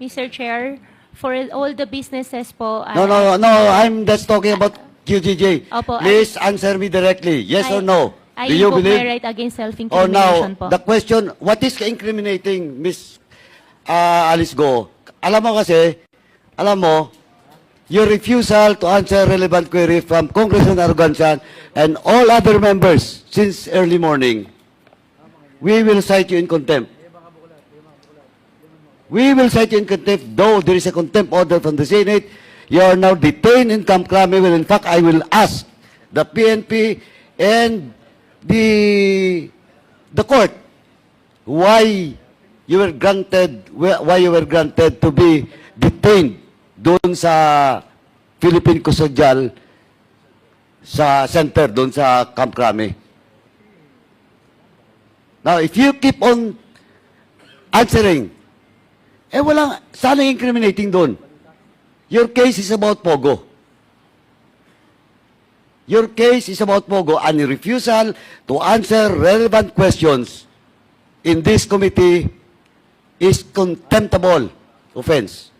Mr. Chair, for all the businesses po, No, I'm just talking about QGJ. Opo, Please answer me directly. Yes or no? I Do you invoke my believe? right against Oh, self-incrimination now, po. the question, what is incriminating, Miss Alice Go? Alam mo, your refusal to answer relevant query from Congressman Arrogancian and all other members since early morning, we will cite you in contempt. We will cite you in contempt, though there is a contempt order from the Senate. You are now detained in Camp Crame. Well, in fact, I will ask the PNP and the court why you were granted to be detained doon sa Philippine Custodial sa center doon sa Camp Crame. Now, if you keep on answering, walang sana incriminating doon. Your case is about Pogo. Your case is about Pogo, and your refusal to answer relevant questions in this committee is contemptible offense.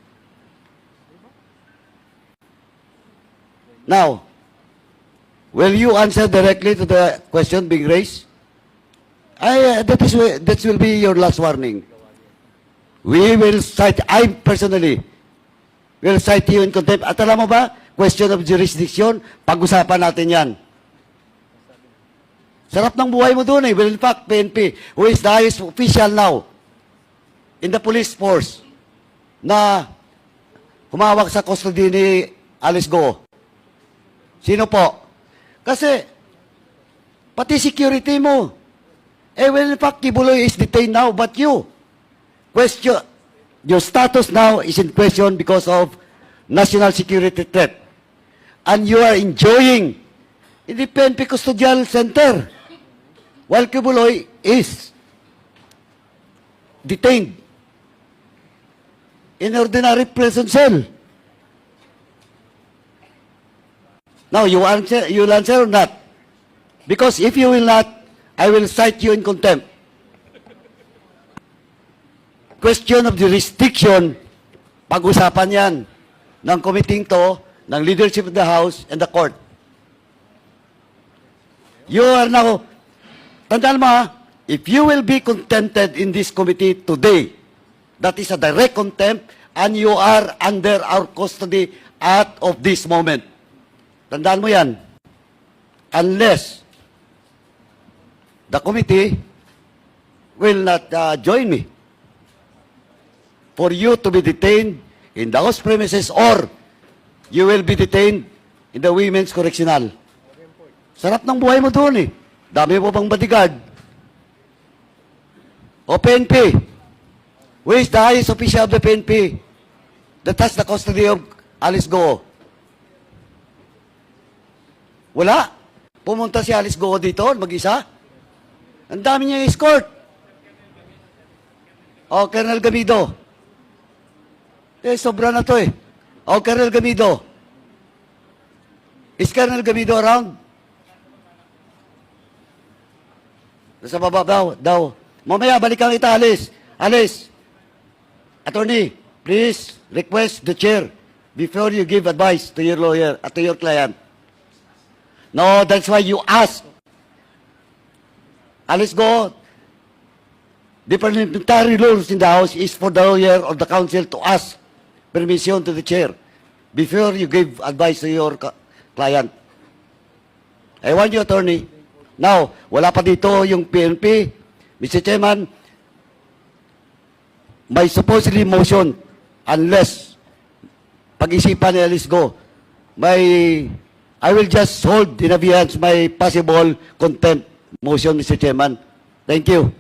Now, will you answer directly to the question being raised? That will be your last warning. We will cite, I personally will cite you in contempt. At alam mo ba, question of jurisdiction, pag-usapan natin yan. Sarap ng buhay mo doon eh. Well, in fact, PNP, who is the highest official now in the police force na humawak sa custody ni Alice Go. Sino po? Kasi, pati security mo. Well, in fact, Kibuloy is detained now, but you. Question, your status now is in question because of national security threat. And you are enjoying in the PNP Custodial Center while Kibuloy is detained in ordinary prison cell. Now, you'll answer or not? Because if you will not, I will cite you in contempt. Question of jurisdiction, pag-usapan yan ng committee to, ng leadership of the House and the court. You are now, tandaan mo if you will be contempted in this committee today, that is a direct contempt and you are under our custody at of this moment. Tandaan mo yan. Unless the committee will not join me for you to be detained in the House premises or you will be detained in the Women's Correctional. Sarap ng buhay mo doon eh. Dami mo pang bodyguard. O PNP, who is the highest official of the PNP that has the custody of Alice Go? Wala. Pumunta si Alice Go dito, mag-isa. Ang dami niyang escort. O, Colonel Gamido. Sobra na to eh. O, Colonel Gamido. Is Colonel Gamido around? Nasa baba daw. Mamaya, balikan kita, Alice. Alice, attorney, please request the chair before you give advice to your lawyer, to your client. No, that's why you ask. Alice Go, the parliamentary rules in the House is for the lawyer or the counsel to ask permission to the chair before you give advice to your client. I want you, attorney. Now, wala pa dito yung PNP. Mr. Chairman, may supposedly motion unless pag-isipan ni Alice Go, I will just hold in abeyance my possible contempt motion, Mr. Chairman. Thank you.